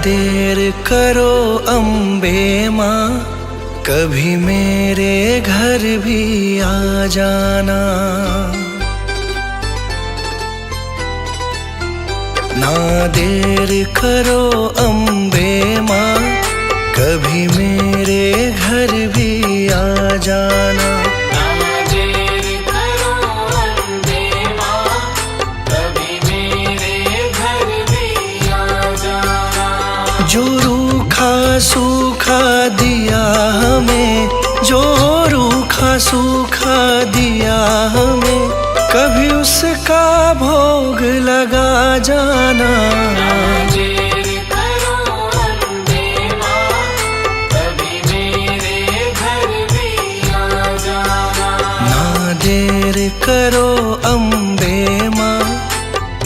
देर करो अम्बे माँ, कभी मेरे घर भी आ जाना। ना देर करो अम्बे माँ, कभी मेरे घर भी आ जाना। जो रूखा सूखा दिया हमें, जो रूखा सूखा दिया हमें, कभी उसका भोग लगा जाना। ना देर करो अम्बे माँ, कभी मेरे घर भी आ जाना। ना देर करो अम्बे माँ,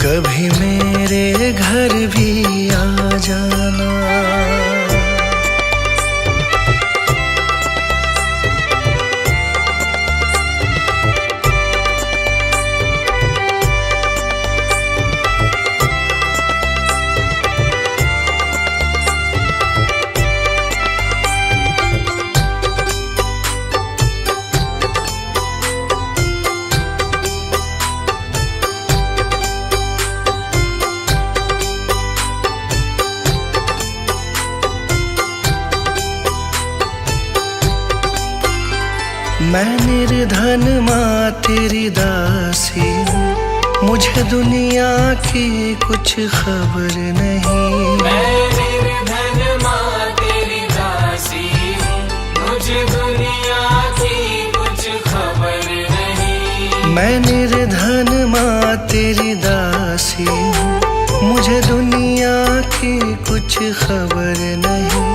कभी मेरे घर भी आ जाना। मैं निर्धन माँ तेरी दासी हूँ, मुझे दुनिया की कुछ खबर नहीं। मैं निर्धन माँ तेरी दासी हूँ, मुझे दुनिया की कुछ खबर नहीं। मैं निर्धन माँ तेरी दासी हूँ, मुझे दुनिया की कुछ खबर नहीं।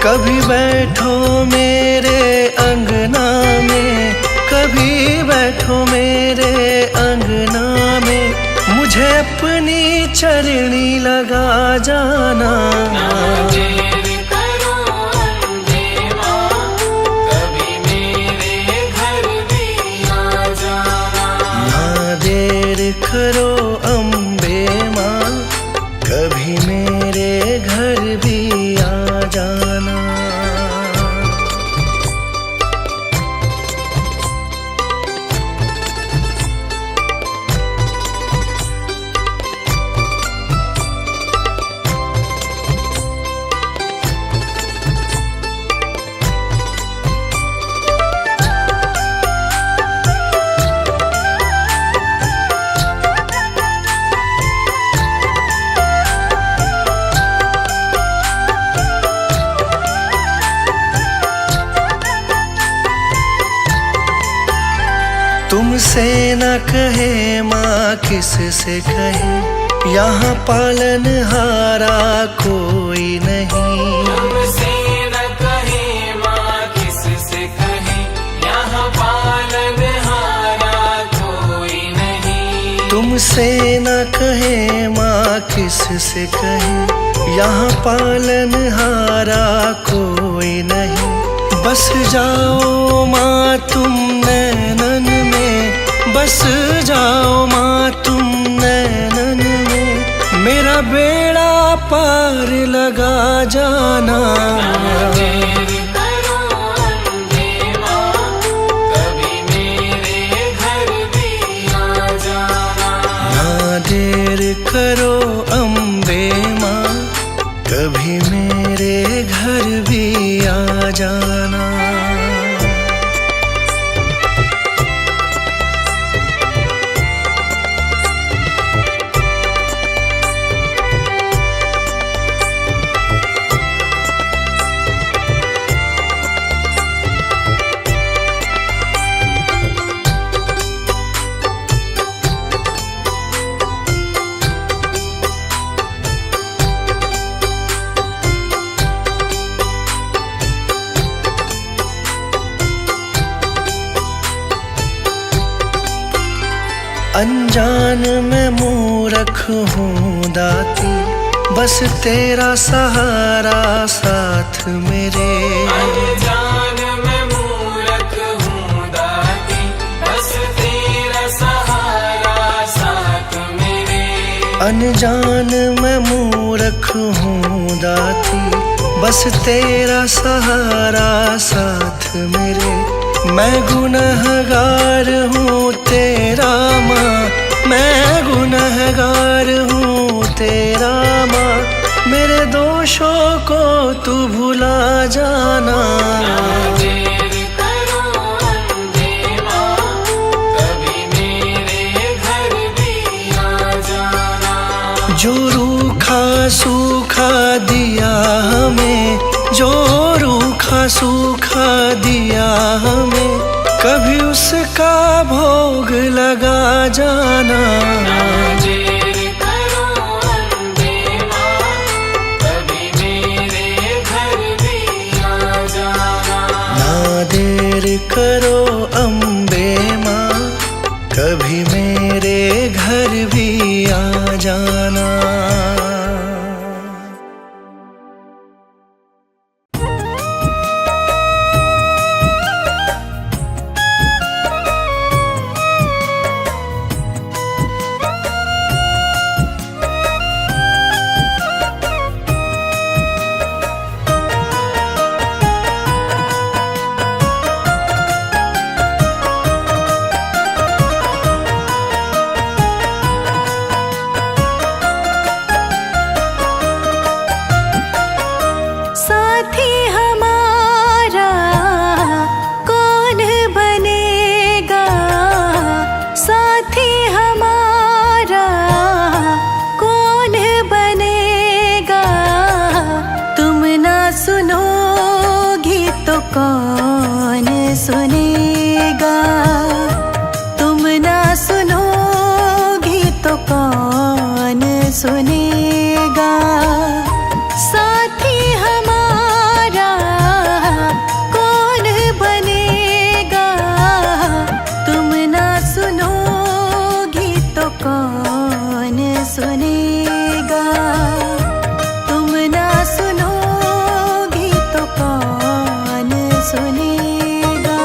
कभी बैठो मेरे अंगना में, कभी बैठो मेरे अंगना में, मुझे अपनी चरणी लगा जाना। ना देर करो अम्बे माँ, कभी मेरे घर भी आ जाना। ना देर करो अम्बे माँ, कभी मेरे घर भी आ जाना। तुमसे न कहे माँ किससे कहे, यहाँ पालनहारा कोई नहीं। तुमसे न कहे माँ किससे कहे, यहाँ पालनहारा कोई नहीं। तुमसे न कहे माँ किससे कहे, यहाँ पालनहारा कोई नहीं। बस जाओ माँ तुम नैनन में, बस जाओ माँ तुम नैनन में, मेरा बेड़ा पार लगा जाना। ना देर करो अम्बे माँ, कभी मेरे घर भी आ जाना। ना देर करो अम्बे माँ, कभी मेरे घर भी आ जाना। अनजान मैं मूर्ख हूँ दाती, बस तेरा सहारा साथ मेरे। अनजान मैं मूर्ख हूँ दाती, बस तेरा सहारा साथ मेरे। अनजान मैं मूर्ख हूँ दाती, बस तेरा सहारा साथ मेरे। मैं गुनहगार हूँ तेरा माँ, मैं गुनहगार हूँ तेरा माँ। मेरे दोषों को तू भुला जाना। ना देर करो अम्बे माँ, कभी मेरे घर भी आ जाना। जो रूखा सूखा दिया हमें, जो रूखा सूखा दिया हमें, कभी उसका भोग लगा जाना। ना देर करो अम्बे माँ, कभी मेरे घर भी आ जाना। ना देर करो अम्बे माँ, कभी मेरे घर भी आ जाना। साथी हमारा कौन बनेगा, साथी हमारा कौन बनेगा। तुम ना सुनोगी तो कौन सुनेगा, तुम ना सुनोगी तो कौन सुनेगा। साथी हमारा कौन बनेगा, तुम ना सुनोगी तो कौन सुनेगा, तुम ना सुनोगी तो कौन सुनेगा।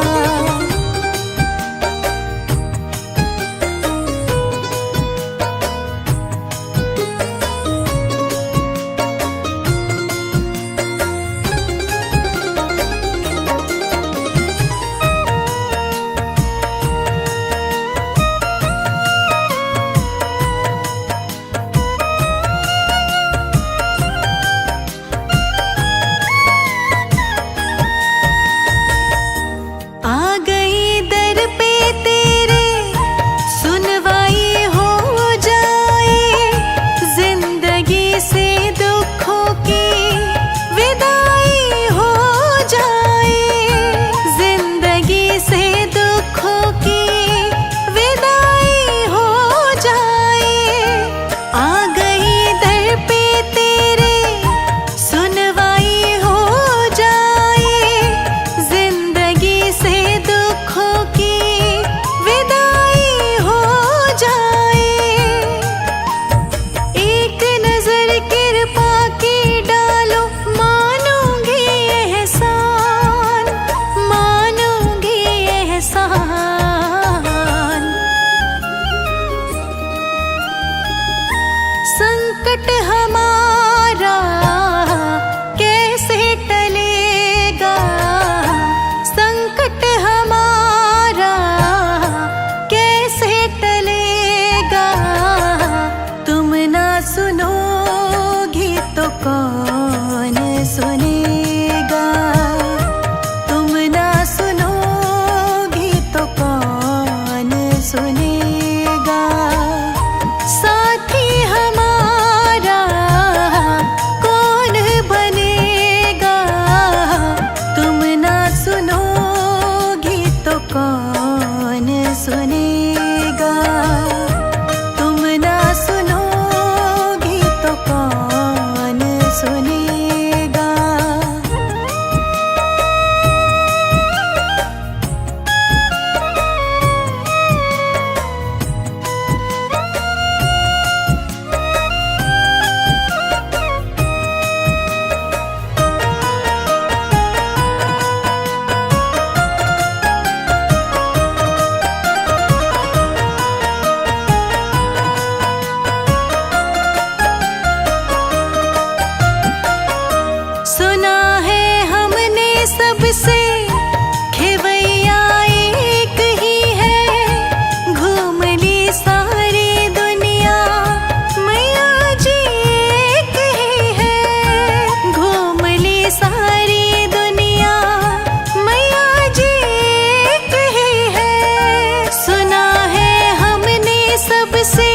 सबसे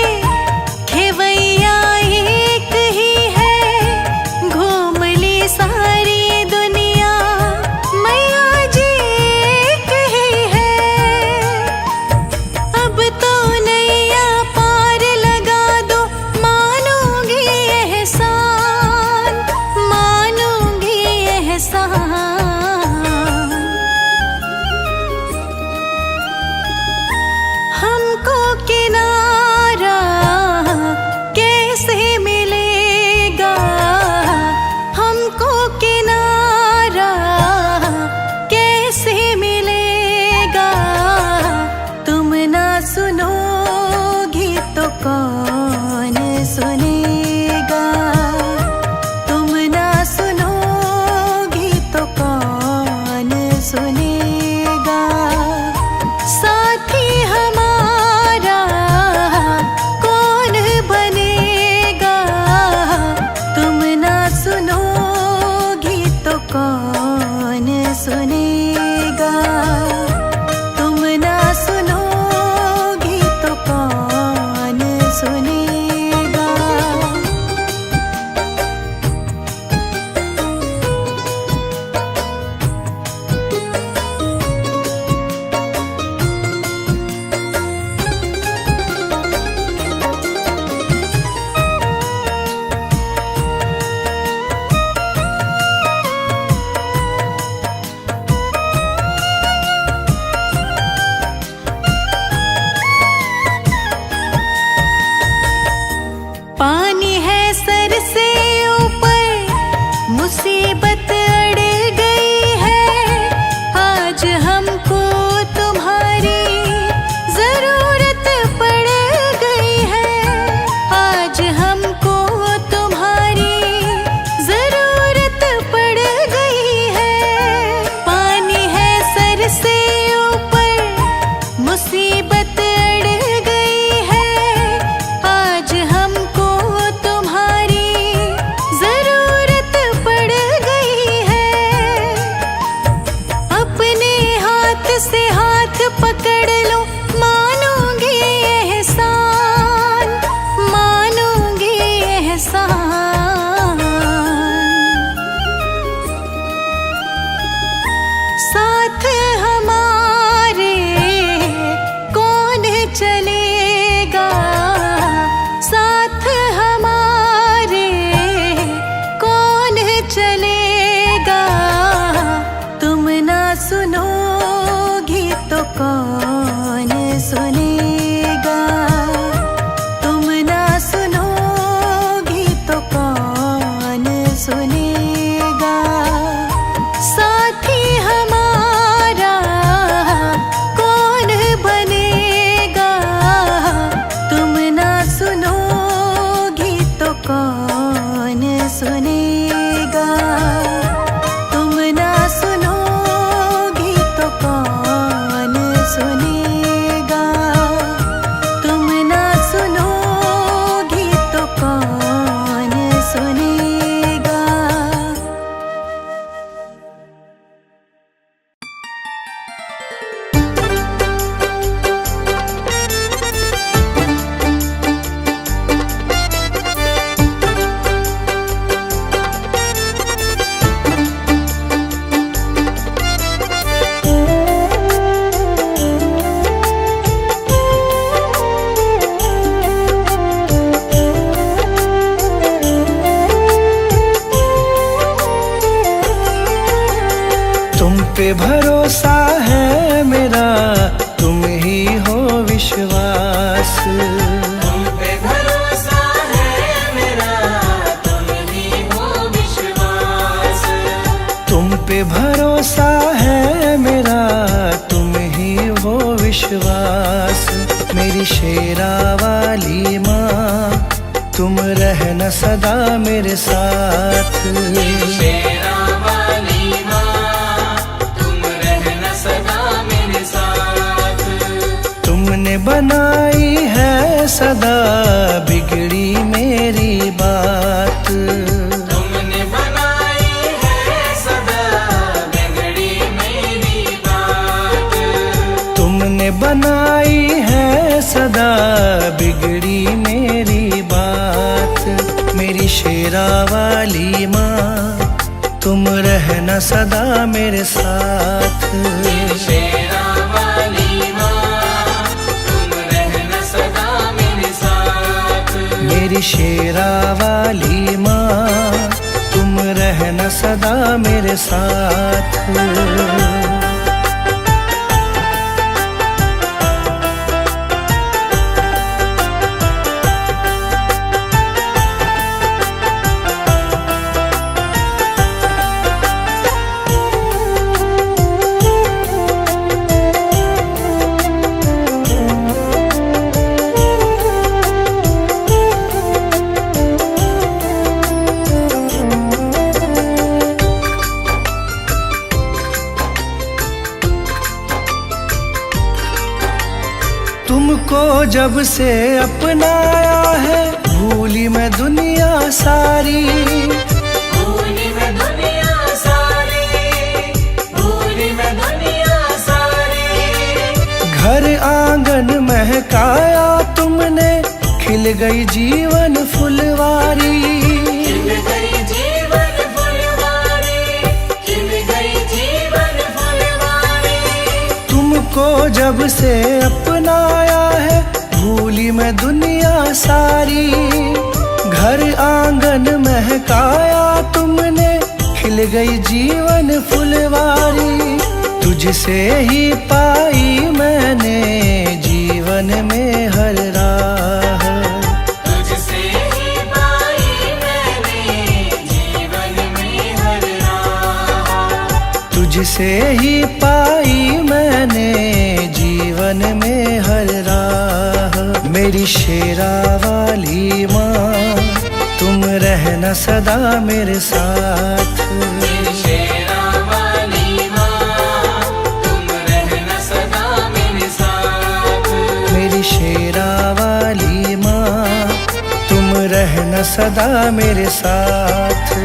खेवैया एक ही है, घूम ली सारी दुनिया मैया जी एक ही है। अब तो नैया पार लगा दो, मानूंगी एहसान, मानूंगी एहसान। हमको किनारा कैसे मिलेगा, हमको किनारा कैसे मिलेगा। तुम ना सुनोगी तो कौन सुनेगा, तुम ना सुनोगी तो कौन सुनेगा। साथी हमारा कौन बनेगा, तुम ना सुनोगी तो कौन सुनेगा, तुम ना सुनोगी तो कौन सुनेगा। पानी है सर से ऊपर, मुसीबत अड़ गई है। आज हमको तुम्हारी जरूरत पड़ गई है, आज हमको तुम्हारी जरूरत पड़ गई है। पानी है सर से ऊपर, मुसीबत अड़ गई है। आज हमको तुम्हारी जरूरत पड़ गई है। अपने हाथ से हाथ पकड़ लो, मानूंगी एहसान, मानूंगी एहसान। साथ हमारे कौन चलेगा, साथ हमारे कौन चलेगा। तुम ना सुनोगी तो कौन सुनेगा, तुम ना सुनोगी तो कौन सुनेगा। साथी हमारा कौन बनेगा, तुम ना सुनोगी तो कौन सुनेगा, तुम ना सुनोगी तो कौन सुनेगा, तुम ना सुनोगी तो कौन सुनेगा। तुम पे भरोसा है मेरा, तुम ही हो विश्वास। तुम पे भरोसा है मेरा, तुम ही हो विश्वास। तुम पे भरोसा है मेरा, तुम ही हो विश्वास। मेरी शेरा वाली माँ, तुम रहना सदा मेरे साथ। शेरा वाली माँ, तुम रहना सदा मेरे साथ। तुमने बनाई है सदा बिगड़ी मेरी बात। तुमने बनाई है सदा बिगड़ी मेरी बात। तुमने बनाई है सदा बिगड़ी मेरी बात। मेरी शेरा वाली माँ तुम रहना सदा मेरे साथ। शेरा वाली माँ तुम रहना सदा मेरे साथ। मेरी शेरा वाली माँ तुम रहना सदा मेरे साथ। तुमको जब से अपनाया है भूली मैं दुनिया सारी। भूली मैं दुनिया सारी, भूली मैं दुनिया सारी। घर आंगन महकाया तुमने खिल गई जीवन फुलवारी। खिल गई जीवन फुलवारी, खिल गई जीवन फुलवारी। तुमको जब से अपनाया है भूली मैं दुनिया सारी। घर आंगन महकाया तुमने खिल गई जीवन फुलवारी। तुझसे ही पाई मैंने जीवन में हर राह। तुझसे ही पाई मैंने जीवन में हर राह। तुझसे ही पाई मैंने जीवन में हर राह। मेरी शेरा वाली माँ तुम रहना सदा मेरे साथ। मेरी शेरा वाली माँ तुम रहना सदा मेरे साथ। मेरी शेरा वाली माँ तुम रहना सदा मेरे साथ।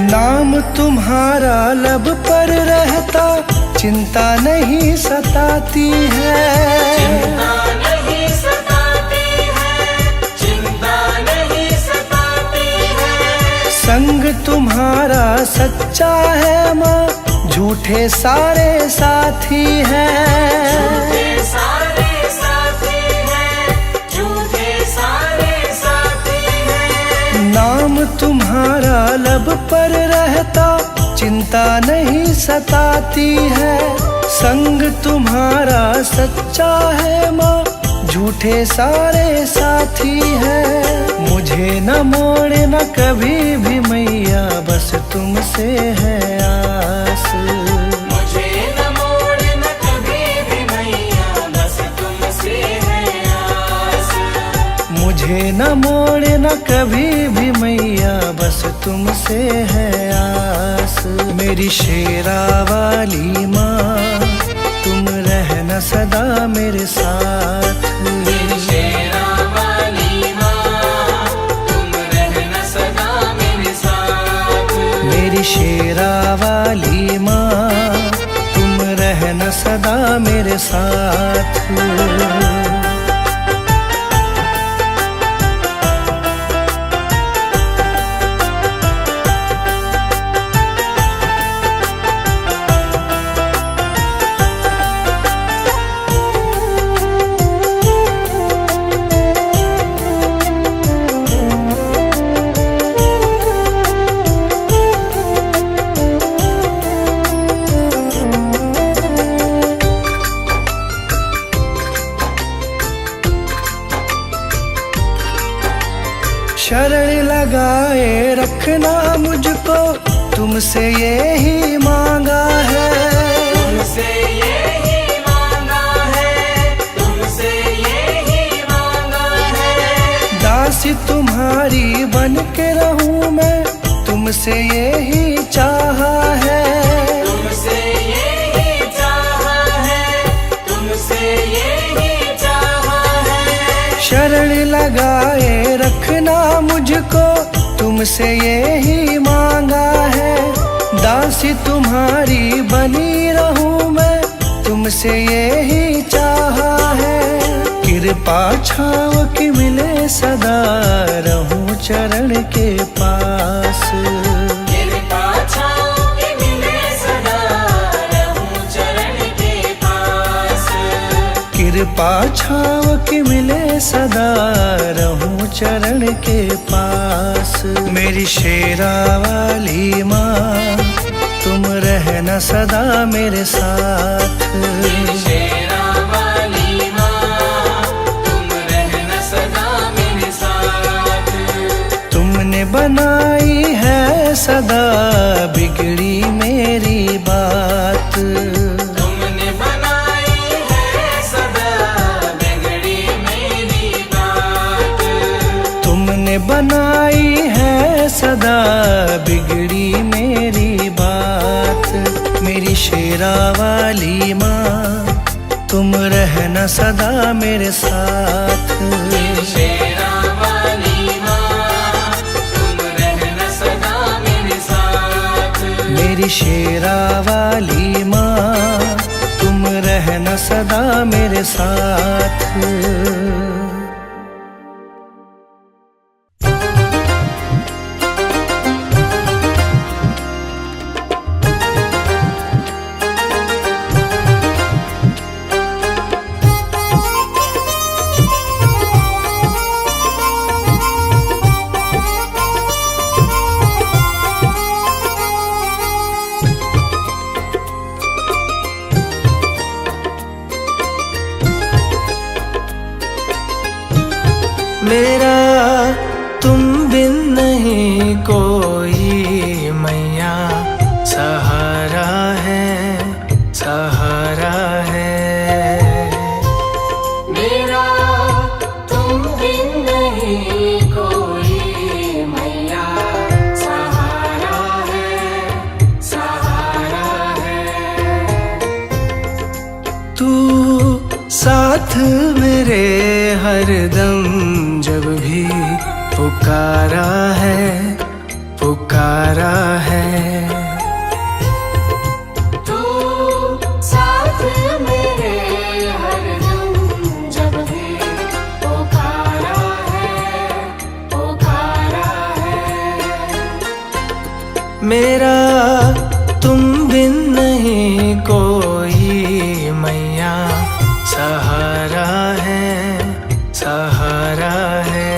नाम तुम्हारा लब पर रहता चिंता नहीं सताती है। चिंता नहीं सताती है, चिंता नहीं सताती है। संग तुम्हारा सच्चा है माँ झूठे सारे साथी हैं। झूठे सारे साथी हैं, झूठे सारे साथी हैं। नाम तुम्हारा लब पर रहता चिंता नहीं सताती है। संग तुम्हारा सच्चा है माँ झूठे सारे साथी हैं। मुझे न मोड़ना कभी भी मैया बस तुमसे है आस। मुझे न मोड़ना कभी भी मैया बस तुमसे है आस। मुझे न मोड़ना कभी भी मैया बस तुमसे है आस। मेरी शेरा वाली माँ तुम रहना सदा मेरे साथ। मेरी शेरा वाली माँ तुम रहना सदा मेरे साथ। मेरी शेरा वाली माँ तुम रहना सदा मेरे साथ। शरण लगाए रखना मुझको तुमसे यही मांगा है। तुमसे यही मांगा है, तुमसे यही मांगा है। दास दासी तुम्हारी बन के रहूं मैं, तुमसे यही चाहा है। तुमसे यही चाहा है, तुमसे यही चाहा है। शरण लगाए रखना मुझको, तुमसे यही मांगा है। दासी तुम्हारी बनी रहूं मैं, तुमसे यही चाहा है। कृपा छाँव की मिले सदा, रहूं चरण के पास। कृपा छाँव की मिले सदा, रहूं चरण के पास। कृपा छाँव की मिले सदा, रहूं चरण के पास। मेरी शेरा वाली माँ, तुम रहना सदा मेरे साथ। मेरी शेरा वाली माँ, तुम रहना सदा मेरे साथ। तुमने बनाई है सदा बिगड़ी मेरी बात। तुमने बनाई है सदा बिगड़ी मेरी बात। तुमने बनाई है सदा बिगड़ी मेरी बात। मेरी शेरा वाली माँ, तुम रहना सदा मेरे साथ। मेरी शेरा वाली माँ, तुम रहना सदा मेरे साथ। मेरी शेरा वाली माँ, तुम रहना सदा मेरे साथ। मेरा तुम बिन नहीं कोई मैया, सहारा है, सहारा है। मेरा तुम बिन नहीं कोई मैया, सहारा है, सहारा है। तू साथ मेरे हरदम, जब भी पुकारा है, पुकारा है। तू साथ मेरे हरदम, जब भी पुकारा है, पुकारा है। मेरा तुम बिन नहीं कोई मैया, सहारा है, सहारा है।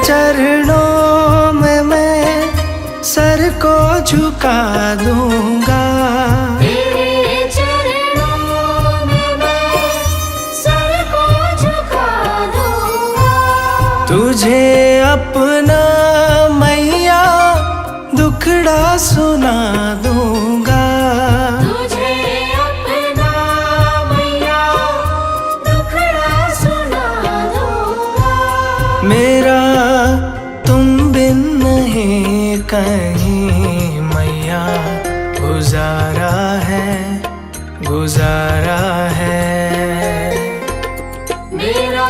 चरणों में मैं सर को झुका दूंगा। तेरे चरणों में मैं सर को झुका दूंगा। तुझे अपना मैया दुखड़ा सुना दूंगा। तुझे अपना मैया दुखड़ा सुना दूंगा। मेरा तुम बिन नहीं कहीं मैया, गुजारा है, गुजारा है। मेरा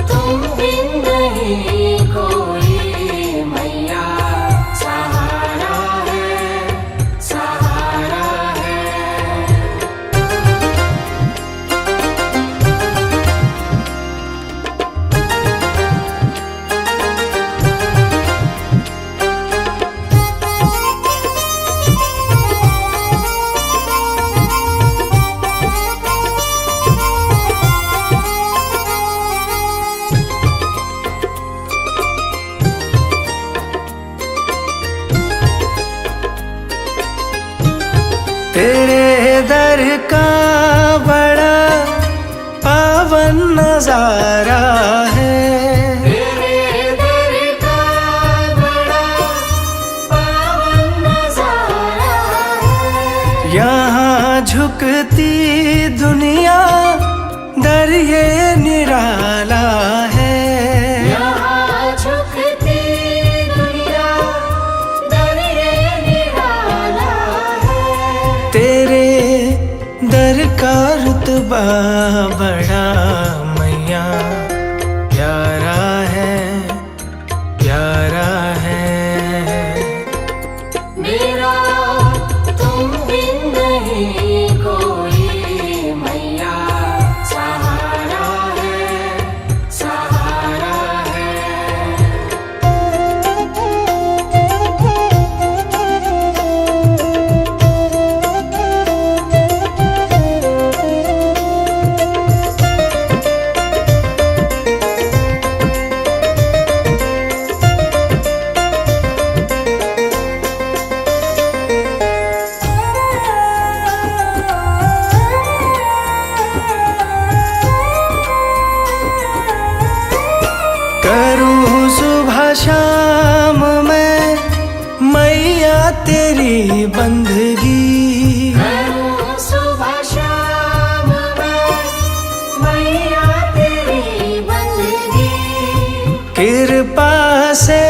तुम बिन नहीं कोई मैया, सहारा है, सहारा है। तेरे दर का बड़ा पावन नजारा है, तेरे दर का बड़ा पावन नजारा है। यहाँ झुकती दुनिया दर ये निराला है, यहाँ झुकती दुनिया दर ये निराला है। तेरे दर का रुतबा बड़ा मैया प्यारा है, प्यारा है। मेरा तुम बिन नहीं कोई मैया, सहारा है, सहारा है। करूँ सुबह शाम मैं मैया तेरी बंदगी, करूं सुबह शाम मैं मैया तेरी बंदगी। कृपा से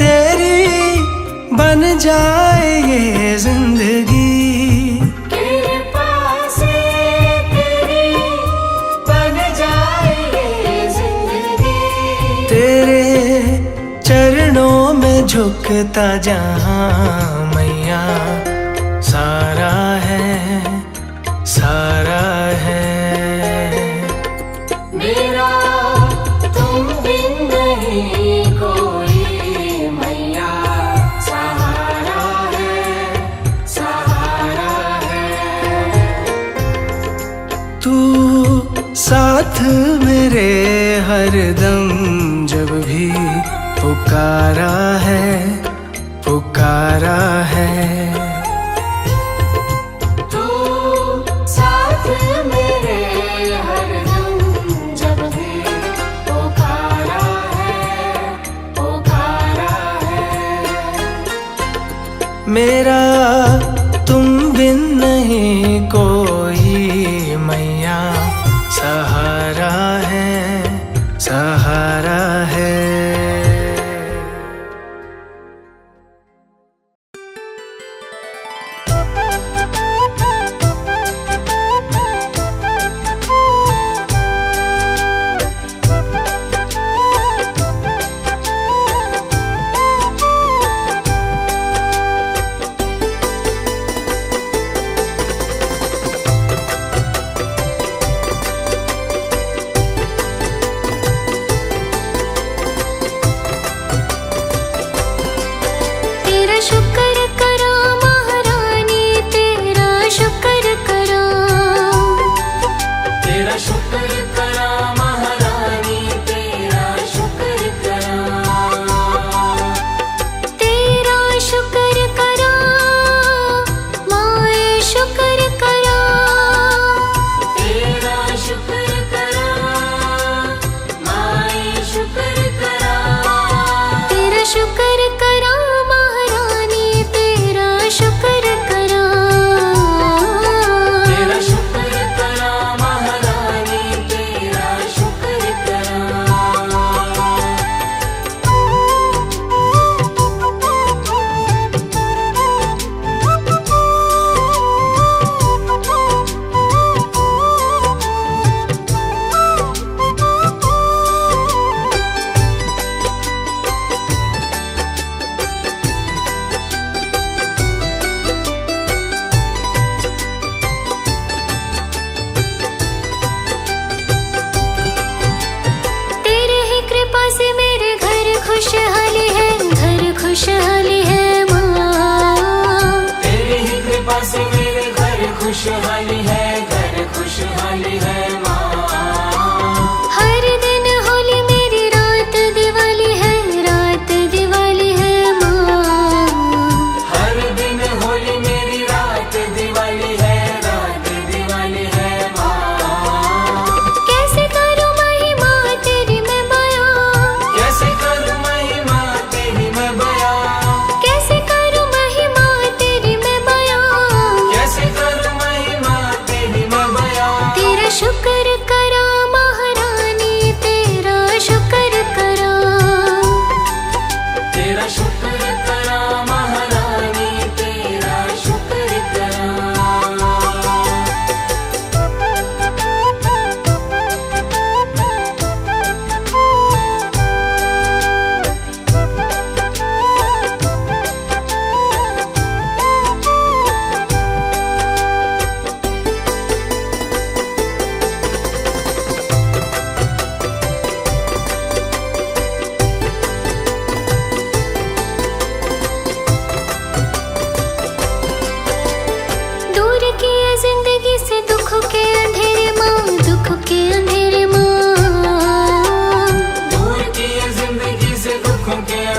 तेरी बन जाए ये जिंदगी, कृपा से तेरी बन जाए ये जिंदगी। तेरे चरणों में झुकता जहाँ मैया सारा है, सारा है। मेरा तुम बिन नहीं कोई मैया, सहारा है, सहारा है। तू साथ मेरे हरदम जब भी पुकारा है, पुकारा है। तू साथ मेरे हरदम जब भी पुकारा है, पुकारा है। मेरा तुम बिन नहीं कोई मैया, सहारा है, सहारा है। शुक्र करो महारानी, तेरा शुक्र करो। तेरा शुक्र करा महारानी, तेरा शुक्र करा। तेरा शुक्र करो माए, शुक्र करो। तेरा शुक्र करा माए, शुक्र करा। तेरा शुक्र करो महारानी, तेरा शुक्र करो। तेरा शुक्र करा महारानी, तेरा शुक्र करा। तेरे ही कृपा से मेरे घर खुशहाली है, घर खुशहाली है माँ। तेरी ही कृपा से मेरे घर खुशहाली है, घर खुशहाली है माँ। हर दिन होली मेरी रात दिवाली है, रात दिवाली है माँ। हर दिन होली मेरी रात दिवाली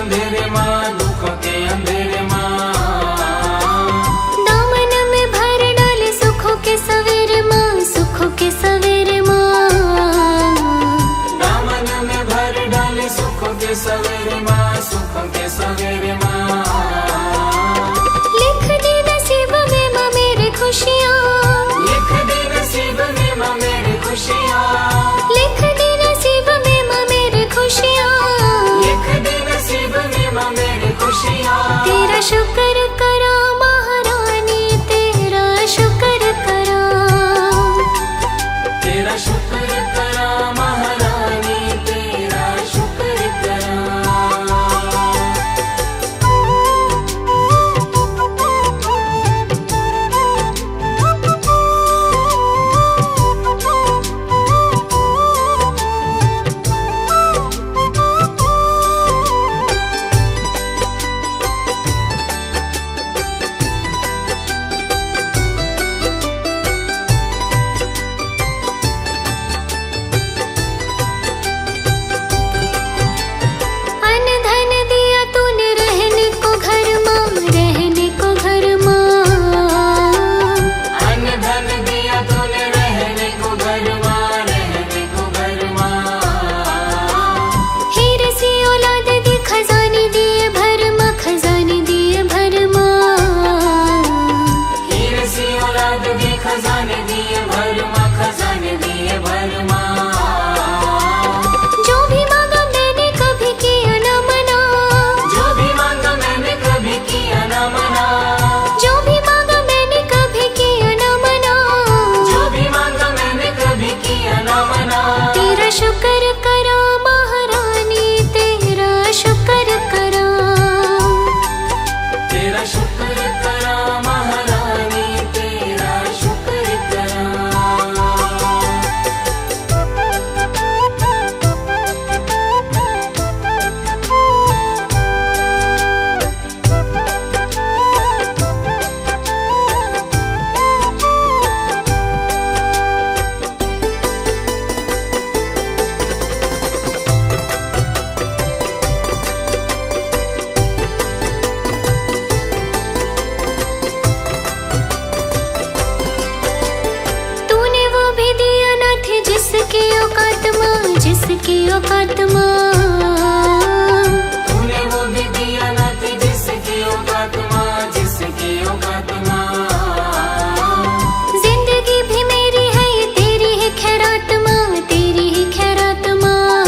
अंधेरे माँ, दुखों के अंधेरे माँ। दामन में भर डाले सुखों के सवेरे माँ, सुखों के सवेरे माँ। दामन में भर डाले सुखों के सवेरे माँ, सुखों के सवेरे माँ। लिख दे नसीब में माँ मेरे खुशियाँ, लिख दे नसीब में माँ मेरी खुशियाँ। लिख दे नसीब में माँ मेरे खुशियाँ। लिख दे नसीब में माँ मेरी खुशियाँ। तेरा शुक्र करा महारानी, तेरा शुक्र करा। तेरा शुक्र करा महारानी, तेरा शुक्र करा। अन धन दिया तूने रहने को घर माँ, रहने को घर माँ। अन्न धन दिया तूने रहने को घर माँ, रहने को घर माँ। हीरे सी औलाद दी, खजाने दिए भर माँ, खजाने दिए भर माँ। हीरे सी औलाद दी, खजाने दिए भर माँ, खजाने दिए भर माँ। जो भी मांगा मैंने कभी किया न मना, जो भी मांगा मैंने कभी किया न मना। जो भी मांगा मैंने कभी किया न मना। जो भी मांगा मैंने कभी किया न मना। तेरा शुक्र करा महारानी, तेरा शुक्र करा। तेरा शुक्र करा महारानी, तेरा शुक्र करा। तूने वो भी दिया ना थे जिसकी औकात माँ, जिसकी औकात माँ। तूने वो भी दिया ना थी जिसकी औकात माँ, जिसकी औकात माँ। जिंदगी भी मेरी है ये तेरी ही खैरात माँ, तेरी ही खैरात माँ।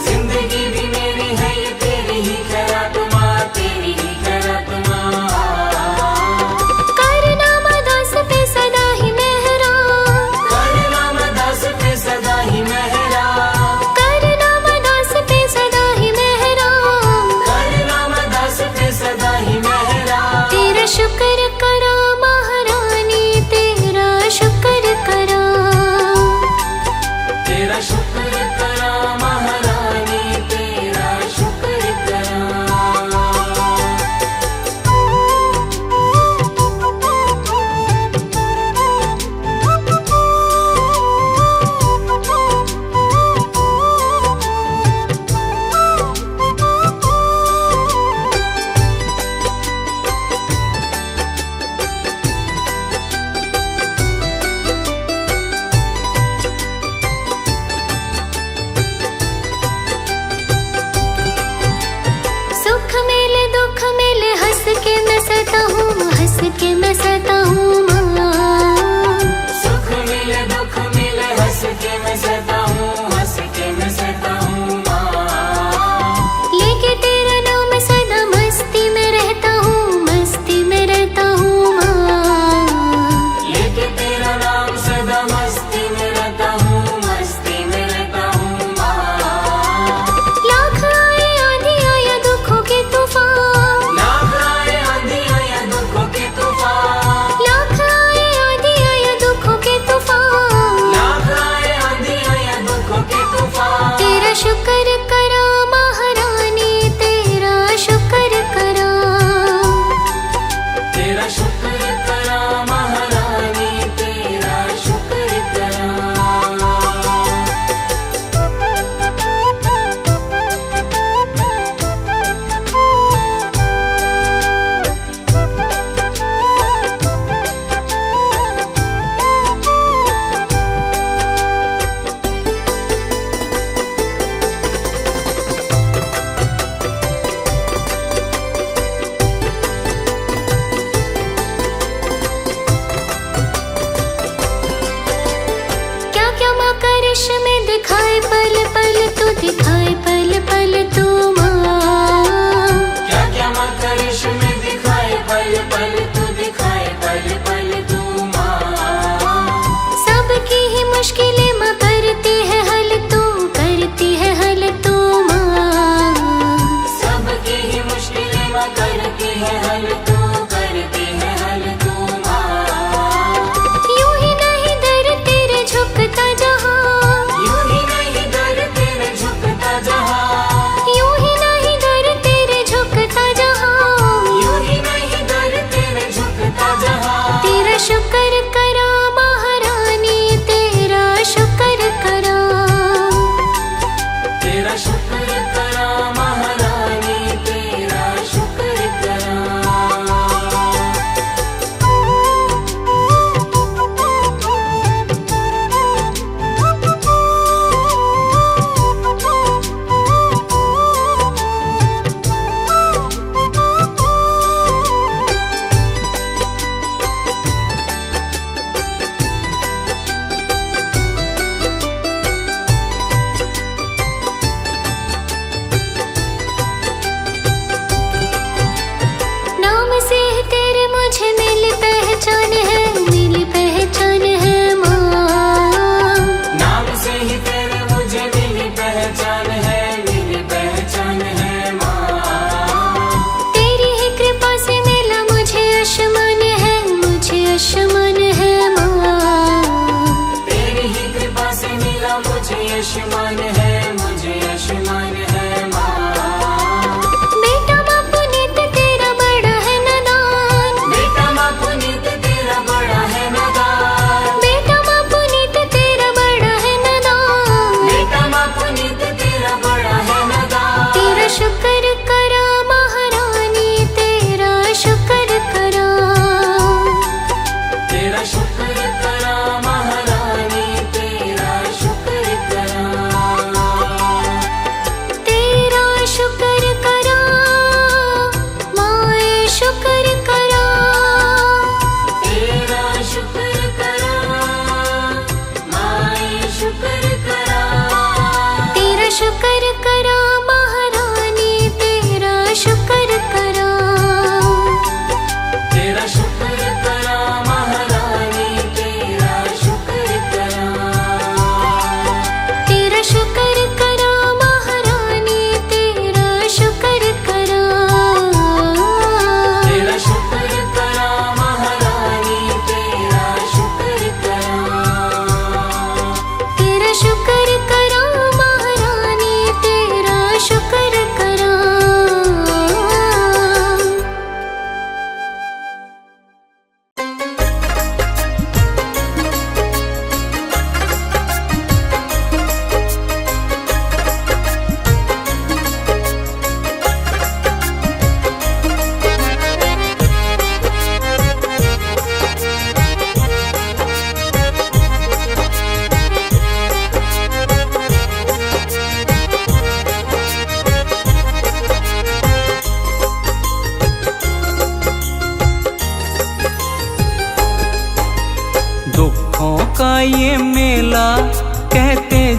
जिंदगी भी मेरी है ये तेरी ही खैरात माँ, तेरी ही खैरात माँ। करना मदास पे सदा ही मेहरा, करना मदास पे सदा ही मेहरा। करना मदास पे सदा ही मेहरा। करना मदास पे सदा ही मेहरा। तेरा शुक्र करा महारानी, तेरा शुक्र करा। तेरा शुक्र करा महारानी, तेरा शुक्र करा। सुख मिले दुख मिले हंस के मैं सहता हूँ, हंस के मैं सहता हूँ माँ। सुख मिले दुख मिले हंस के मैं सहता हूँ, हंस के मैं सहता हूँ माँ। लेके तेरा नाम सदा मस्ती में रहता हूँ, मस्ती में रहता हूँ माँ। लेके तेरा नाम सदा मस्ती में रहता हूँ, मस्ती में रहता हूँ माँ। लाख आए आंधी आया दुखों के तूफान, लाख आए आंधी आया दुखों के तूफान। लाख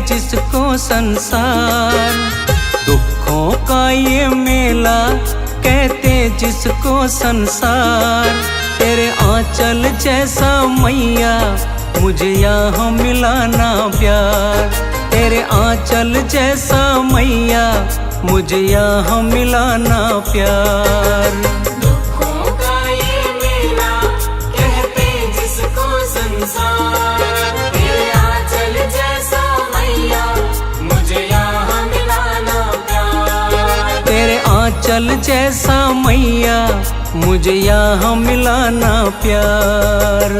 जिसको संसार। दुखों का ये मेला कहते जिसको संसार। तेरे आंचल जैसा मैया मुझे यहाँ मिला ना प्यार। तेरे आंचल जैसा मैया मुझे यहाँ मिला ना प्यार। दुखों का ये मेला कहते जिसको संसार। तेरे आंचल जैसा मैया मुझे यहाँ मिला ना प्यार। तेरे आंचल जैसा मैया मुझे यहाँ मिला ना प्यार।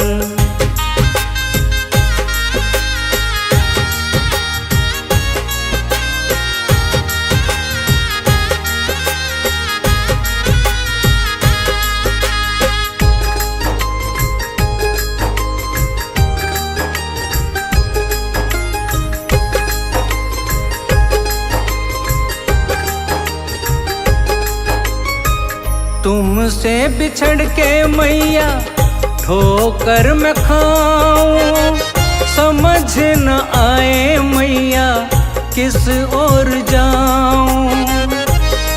तुमसे बिछड़ के मैया ठोकर मैं खाऊं। समझ न आए मैया किस ओर जाऊं।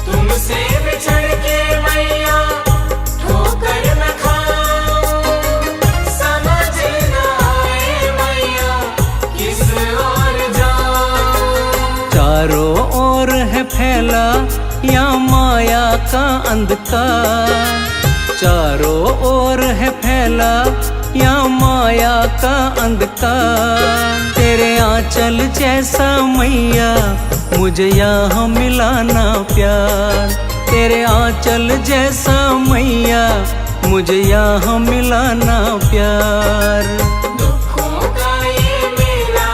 तुमसे बिछड़ के मैया ठोकर मैं खाऊं। समझ न आए मैया किस ओर जाऊं। चारों ओर है फैला या माया का अंधकार। चारों ओर है फैला या माया का अंधकार। तेरे आंचल जैसा मैया मुझे यहाँ मिला ना प्यार। तेरे आंचल जैसा मैया मुझे यहाँ मिला ना प्यार। दुखों का ये मेला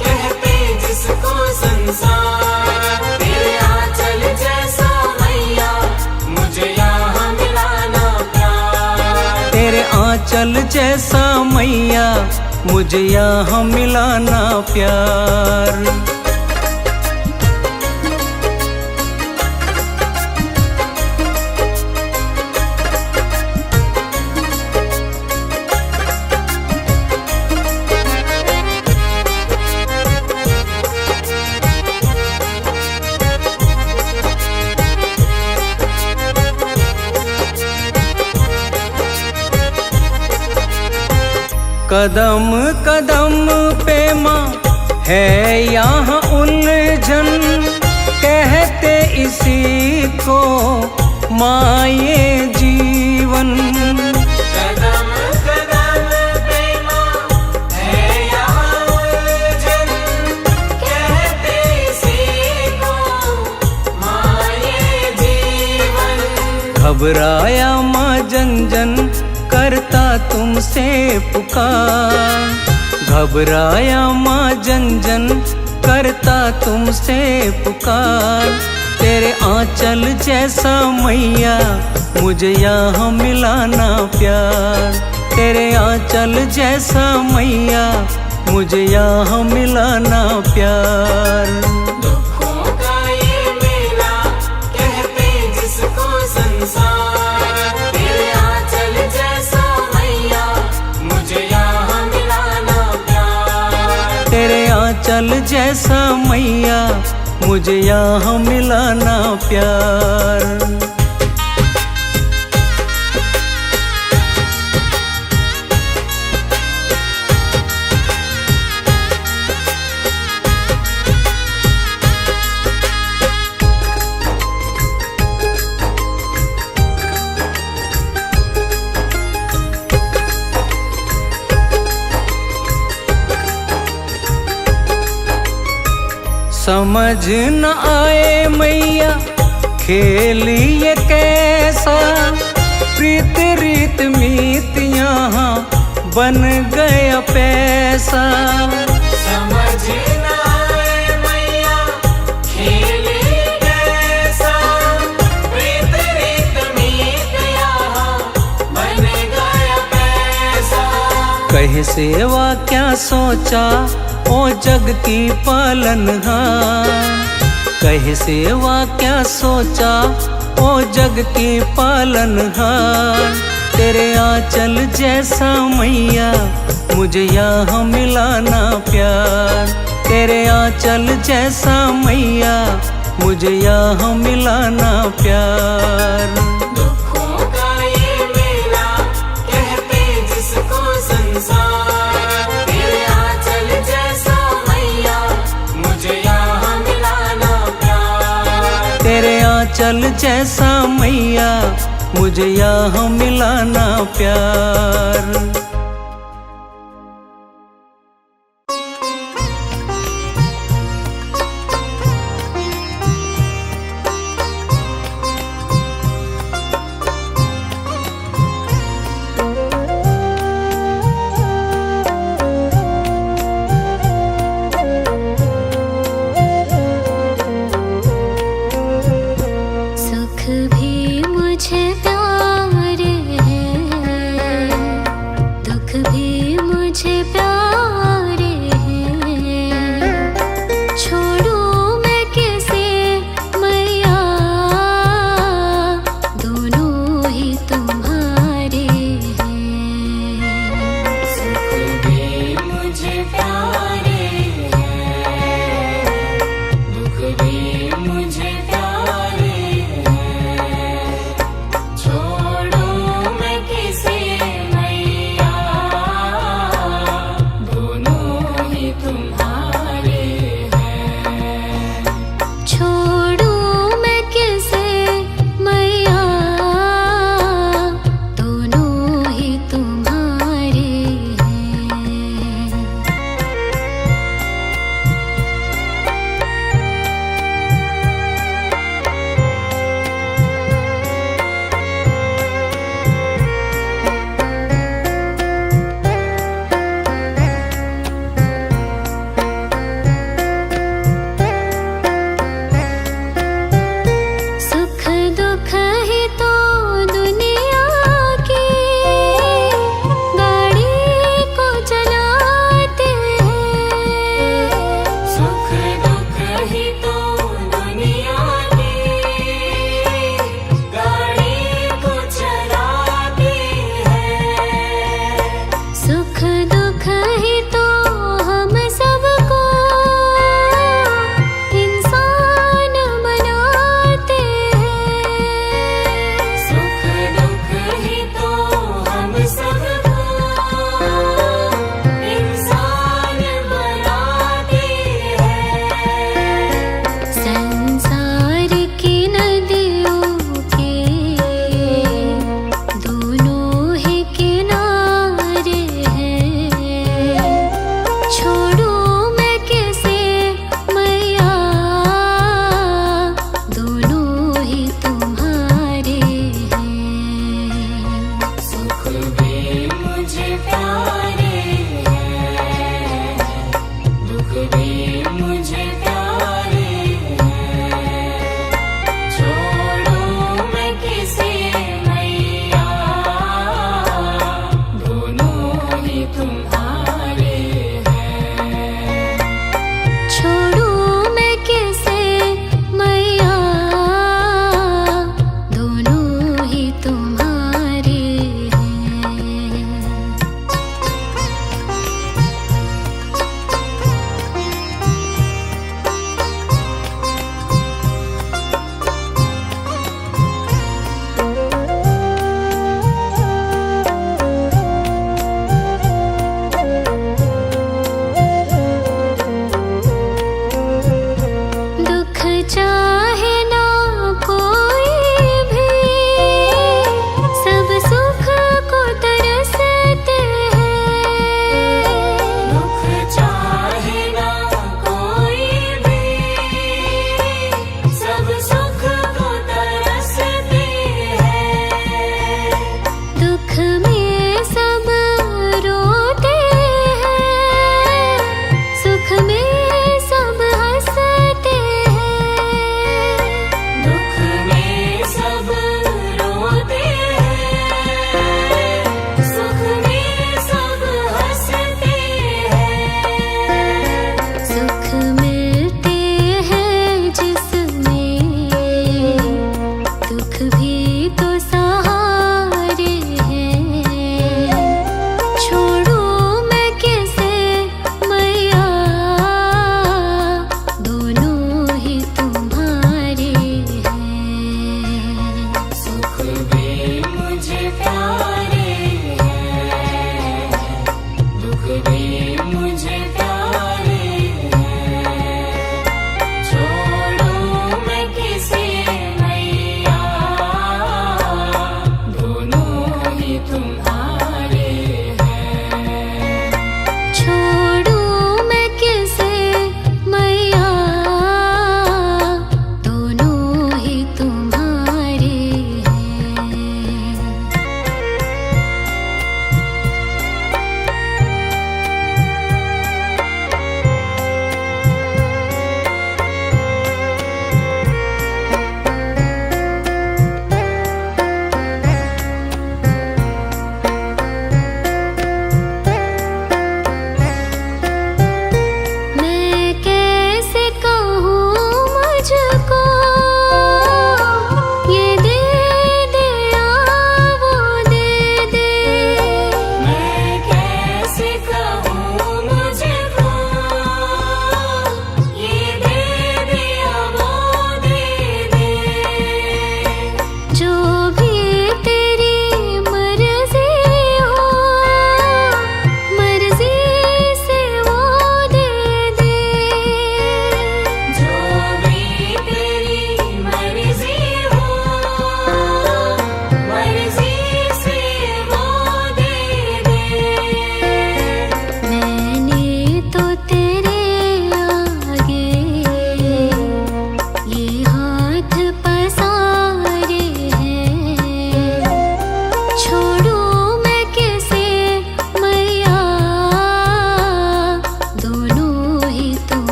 कहते जिसको संसार। तेरे आंचल जैसा मैया मुझे यहाँ मिला ना प्यार। तेरे आंचल जैसा मैया मुझे यहाँ मिला ना प्यार। कदम कदम पे माँ है यहाँ उलझन। कहते इसी को माँ ये जीवन। कदम कदम पे माँ है यहाँ उलझन। कहते इसी को माँ ये जीवन। घबराया माँ जन जन करता तुमसे पुकार। घबराया माँ जन जन करता तुमसे पुकार। तेरे आंचल जैसा मैया मुझे यहाँ मिला ना प्यार। तेरे आंचल जैसा मैया मुझे यहाँ मिला ना प्यार। दुखों का ये मेला कहते जिसको संसार। तेरे आंचल जैसा मैया मुझे यहाँ मिला ना प्यार। तेरे आंचल जैसा मैया मुझे यहाँ मिला ना प्यार। समझ न आए मैया खेल ये कैसा। प्रीत रीत मीत यहाँ बन गया पैसा। समझ न आए मैया खेल कैसा। प्रीत रीत मीत यहाँ बन गया पैसा। कहे सेवा क्या सोचा ओ जग की पालनहार। कहे सेवा क्या सोचा ओ जग की पालनहार। तेरे आंचल जैसा मैया मुझे यहाँ मिला ना प्यार। तेरे आंचल जैसा मैया मुझे यहाँ मिला ना प्यार। दुखों का ये मेला कहते जिसको संसार, तेरे आंचल जैसा मैया मुझे यहाँ मिला ना प्यार। तेरे आंचल जैसा मैया मुझे यहाँ मिला ना प्यार। सुख भी मुझे प्यार है,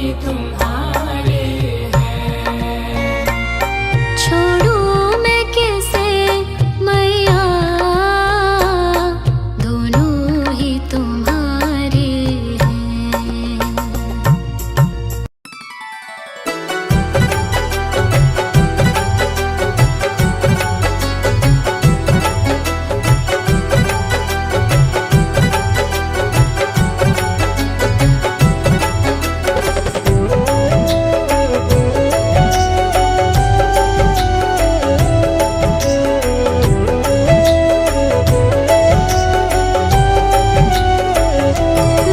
ही तुम्हारे हैं। छोड़ूं मैं कैसे मैया, दोनों ही तुम्हारे हैं।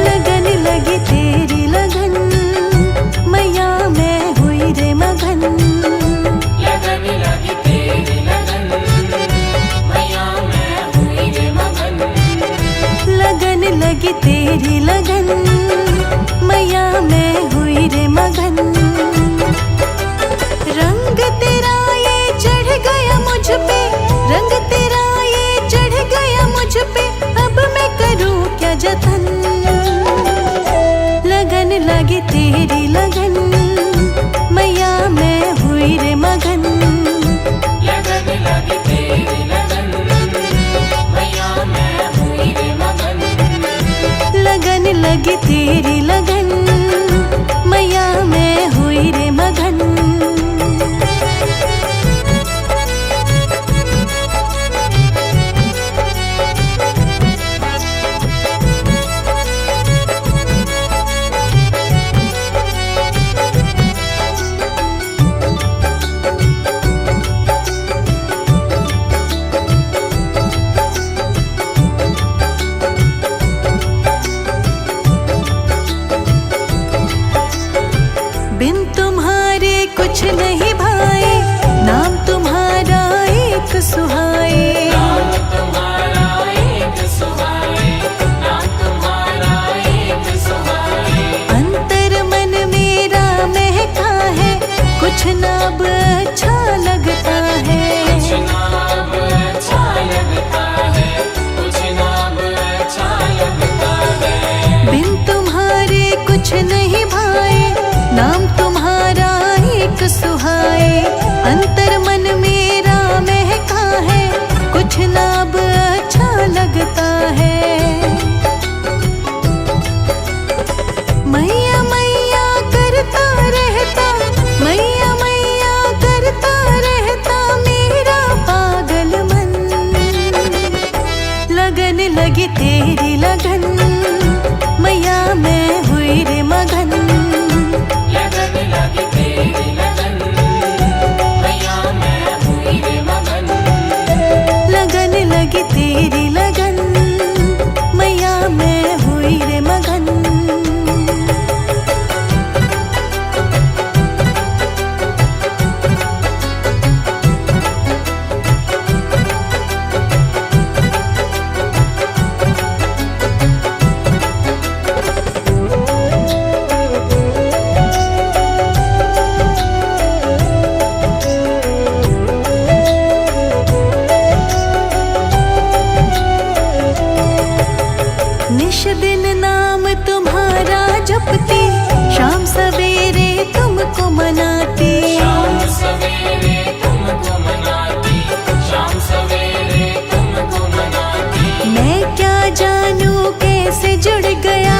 लगन लगी तेरी लगन, मैया मैं हुई रे मगन। लगन लगी तेरी लगन, मैया मैं हुई रे मगन। लगन लगी तेरी लगन, मैया मैं हुई रे मगन। रंग तेरा ये चढ़ गया मुझ पे, रंग तेरा ये चढ़ गया मुझ पे, अब मैं करूं क्या जतन। लगन लगी तेरी लगन, मैया मैं हुई रे मगन। लगन लगी तेरी लगन, मैया मैं हुई रे मगन। लगन लगी तेरी लगन, मैया मैं हुई रे मगन। बिन तुम्हारे कुछ नहीं भाए, नाम तुम्हारा एक सुहाए। नाम तुम्हारा एक सुहाए, नाम तुम्हारा एक सुहाए। अंतर मन मेरा महका है, कुछ ना अब अच्छा लगता है। कुछ नाम अच्छा लगता है, कुछ नाम अच्छा लगता है। बिन तुम्हारे कुछ नहीं भाए, नाम तुम्हारा एक सुहाए। अंतर मन मेरा महका है, कुछ ना अब अच्छा लगता है। मैया मैया करता रहता, मैया मैया करता रहता मेरा पागल मन। लगन लगी तेरी लगन, मैया मैं हुई रे मगन। लगन लगी तेरी लगन, मैया मैं हुई रे मगन। लगन लगी तेरी लगन, मैया मैं हुई रे मगन। निश दिन नाम तुम्हारा जपती, शाम सवेरे तुमको मनाती। शाम सवेरे तुमको मनाती, शाम सवेरे तुमको मनाती। मैं क्या जानूं कैसे जुड़ गया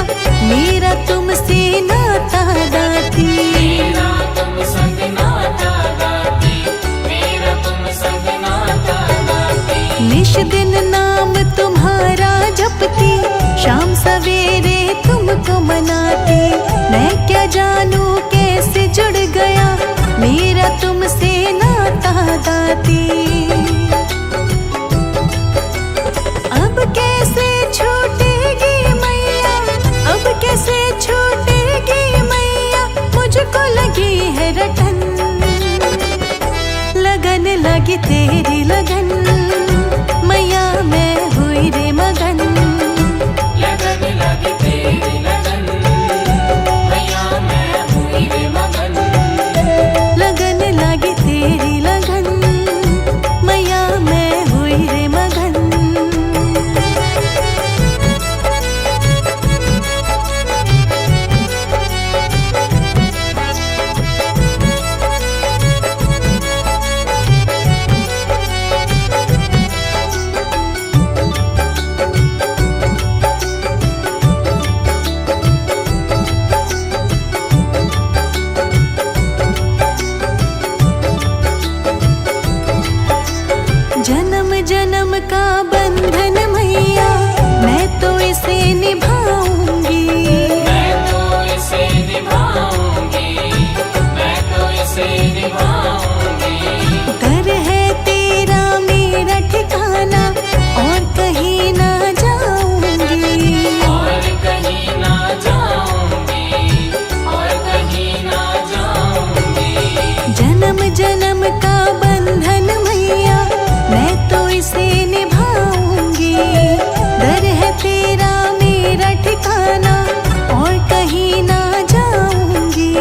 मेरा तुमसे नाता दाती। मेरा तुम संग नाता गाती, मेरा तुम संग नाता गाती। निश दिन नाम तुम्हारा जपती, शाम सवेरे तुमको मनाती। मैं क्या जानूं कैसे जुड़ गया मेरा तुमसे नाता दाती। अब कैसे छूटेगी मैया, अब कैसे छूटेगी मैया, मुझको लगी है रटन। लगन लगी तेरी लगन, मैया मैं हुई रे मगन। लगन लगी तेरी लगन, मैया मैं हुई रे मगन। लगन लगी तेरी लगन, मैया मैं हुई रे मगन। का बंधन मैया मैं तो इसे निभाऊंगी, मैं तो इसे निभाऊंगी, मैं तो इसे निभाऊंगी। घर है तेरा मेरा ठिकाना और कहीं ना जाऊंगी, और कहीं ना जाऊंगी, और कहीं ना जाऊंगी। जन्म जन्म का बंधन मैया मैं तो इसे निभाऊंगी। दर है तेरा मेरा ठिकाना और कहीं ना जाऊंगी।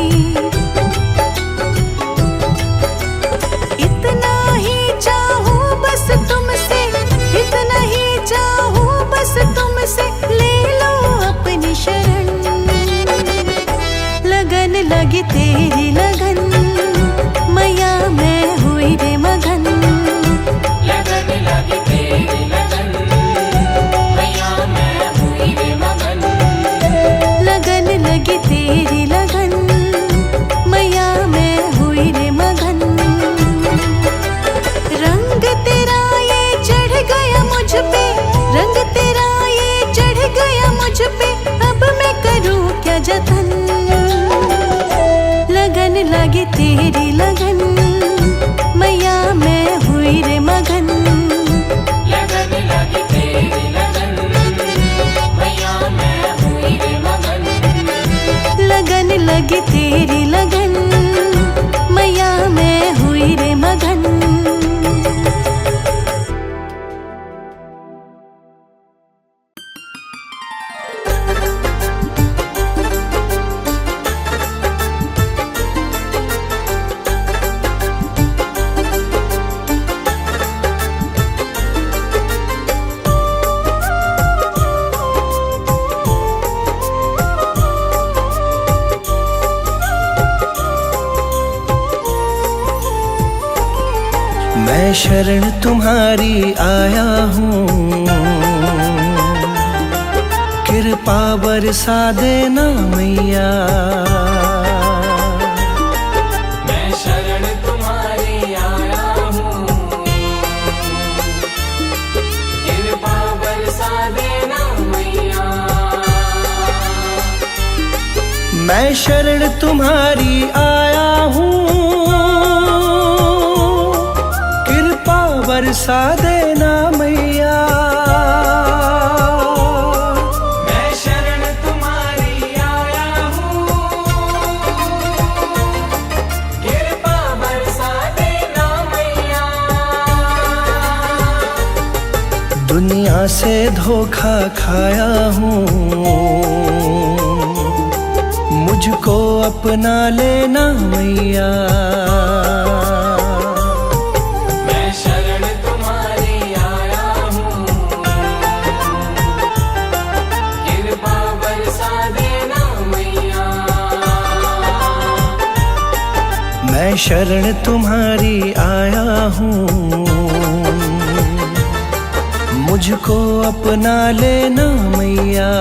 इतना ही चाहूं बस तुमसे, इतना ही चाहूं बस तुमसे, ले लो अपनी शरण। लगन लगी तेरी लगन मैया मैं हुई रे मगन, लगन लगी तेरी लगन मैया मैं हुई रे मगन। लगन लगी तेरी लगन मैया मैं हुई रे मगन। रंग तेरा ये चढ़ गया मुझ पे, रंग तेरा ये चढ़ गया मुझ पे, अब मैं करूं क्या जतन। लगन लगी तेरी लगन मैया मैं हुई रे मगन, लगन लगी तेरी लगन मैया मैं हुई रे मगन। लगन लगी तेरी लगन मैया मैं हुई रे मगन। मैं शरण तुम्हारी आया हूँ, कृपा बरसा देना मैया। मैं शरण तुम्हारी आया हूँ, कृपा बरसा देना मैया। मैं शरण तुम्हारी आया हूँ, कृपा बरसा देना मैया। मैं शरण तुम्हारी आया हूँ, कृपा बरसा देना मैया। दुनिया से धोखा खाया हूँ, मुझको अपना लेना मैया। मैं शरण तुम्हारी आया हूँ, कृपा बरसा देना मैया। मैं शरण तुम्हारी आया हूँ, मुझको अपना लेना मैया।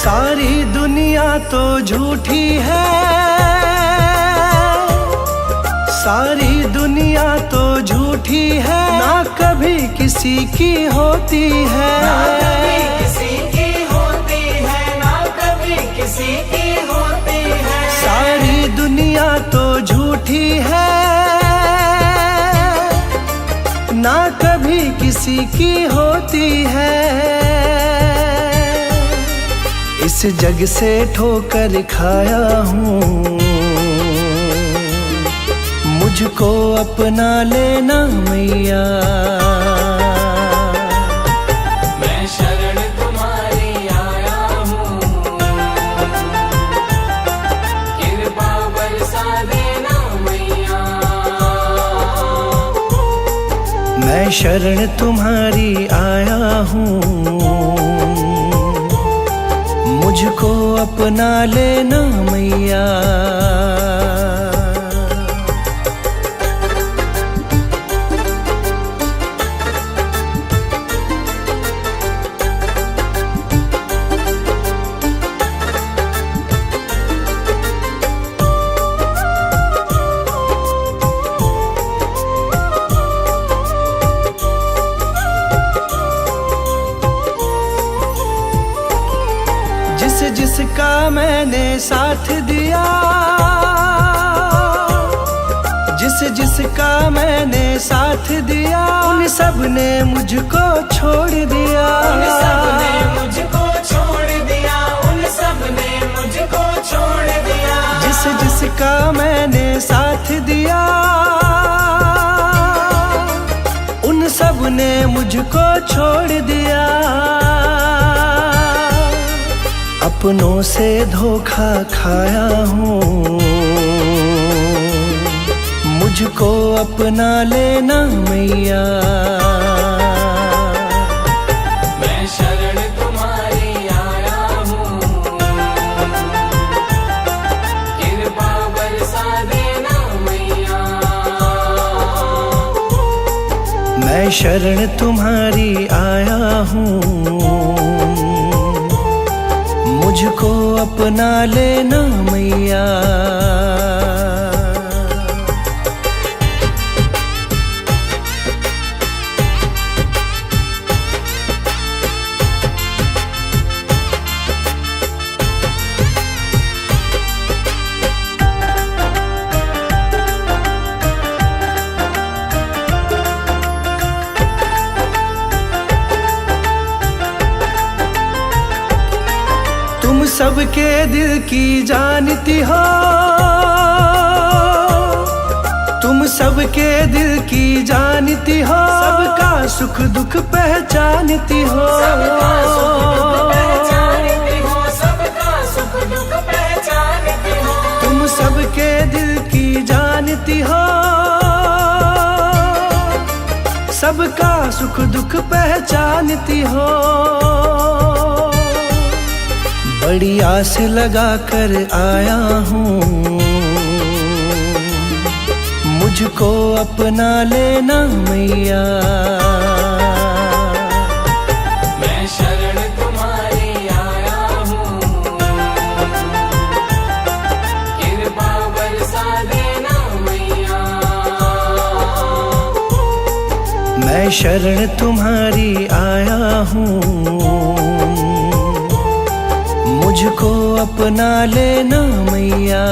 सारी दुनिया तो झूठी है, सारी दुनिया तो झूठी है, ना कभी किसी की होती है। ना कभी किसी की होती है, ना कभी किसी की होती है। सारी दुनिया तो झूठी है, ना कभी किसी की होती है। इस जग से ठोकर खाया हूँ, मुझको अपना लेना मैया। मैं शरण तुम्हारी आया हूँ, कृपा बरसा देना मैया। मैं शरण तुम्हारी आया हूँ, मुझको अपना लेना मैया। जिसका मैंने साथ दिया, जिसका मैंने साथ दिया, उन सब ने मुझको छोड़ दिया। उन सब ने मुझको छोड़ दिया, उन सब ने मुझको छोड़ दिया। जिसका मैंने साथ दिया, उन सब ने मुझको छोड़ दिया। अपनों से धोखा खाया हूँ, मुझको अपना लेना मैया। मैं शरण तुम्हारी आया हूँ, कृपा बरसा देना मैया। मैं शरण तुम्हारी आया हूँ, मुझको अपना लेना मैया। तुम सबके दिल की जानती हो, तुम सबके दिल की जानती हो, सबका सुख दुख पहचानती हो। सबका सुख दुख पहचानती हो, सबका सुख दुख पहचानती हो। तुम सबके दिल की जानती हो, सबका सुख दुख पहचानती हो। बड़ी आस लगा कर आया हूँ, मुझको अपना लेना मैया। मैं शरण तुम्हारी आया हूँ, कृपा बरसा देना मैया। मैं शरण तुम्हारी आया हूँ, मुझको अपना लेना मैया।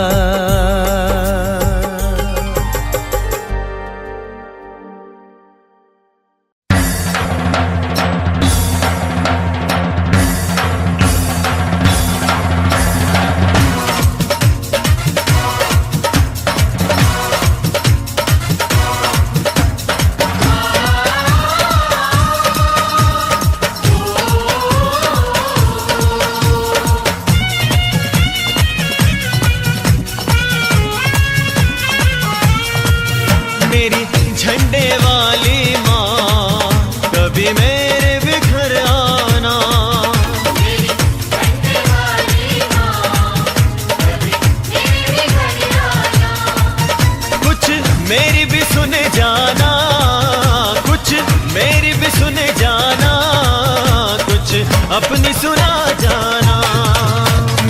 मेरी झंडे वाली माँ, कभी मेरे भी घर आना। मेरी झंडे वाली माँ, कभी मेरे घर आना। कुछ मेरी भी सुने जाना, कुछ मेरी भी सुने जाना, कुछ अपनी सुना जाना।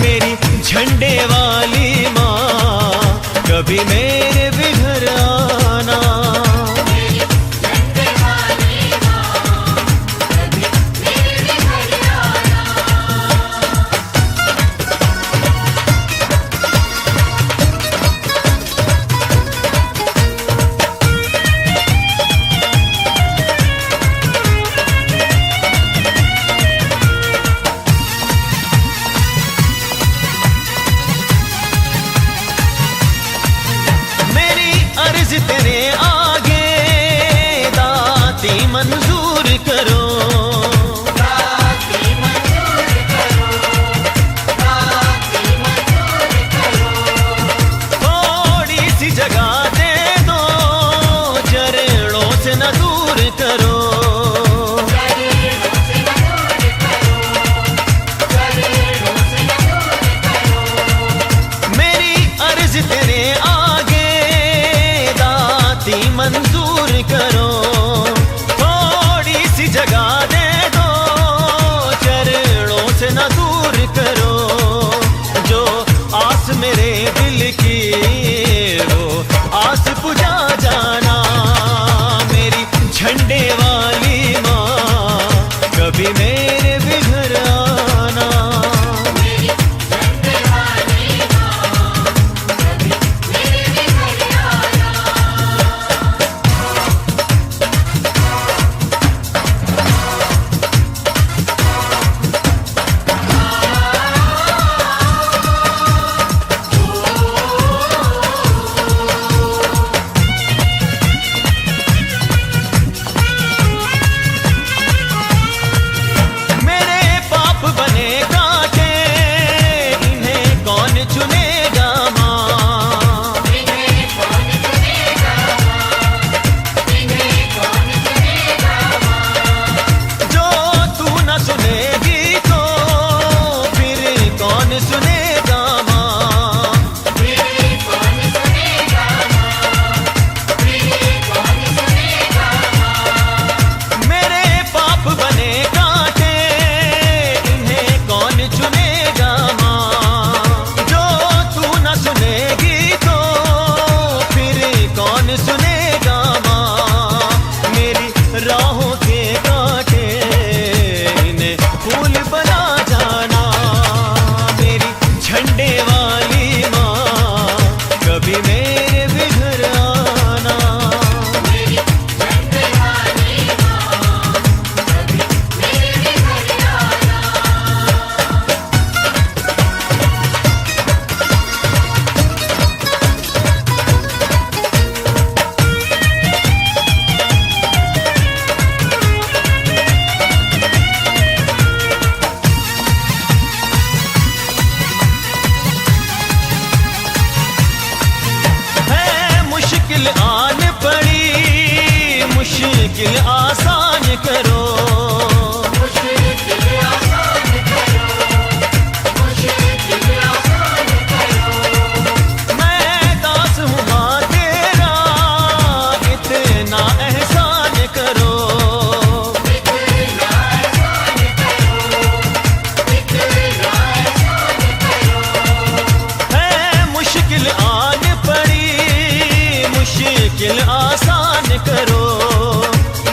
मेरी झंडे वाली माँ, कभी मेरे भी घर आना। मेरी झंडे वाली माँ, कभी मेरे घर आना। मेरी अर्ज तेरे आगे दाती मंजूर करो। दाती मंजूर करो, दाती मंजूर करो। थोड़ी सी जगह दे दो, चरणों से न दूर करो। चरणों से न दूर करो, चरणों से न मुश्किल आसान करो। मैं दास हूँ माँ तेरा, इतना एहसान करो। है मुश्किल आन पड़ी, मुश्किल आसान करो।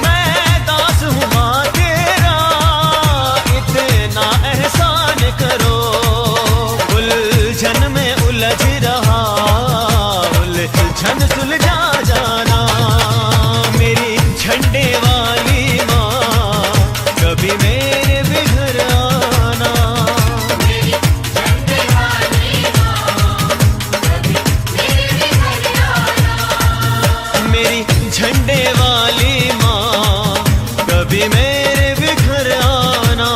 मैं दास हूँ माँ तेरा, इतना एहसान करो। उलझन में उलझ रहा, उलझन सुलझा जाना। मेरी झंडे वाली माँ, कभी मेरे भी घर आना। मेरी झंडे वाली माँ, कभी मेरे भी घर आना।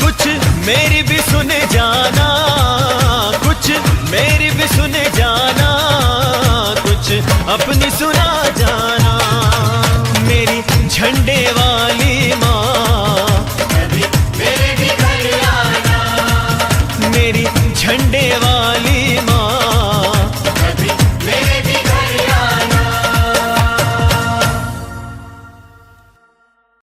कुछ मेरी भी सुने जाना, कुछ मेरी भी सुने जाना, कुछ अपनी सुना जाना। मेरी झंडे वाली माँ, मेरी झंडे वाली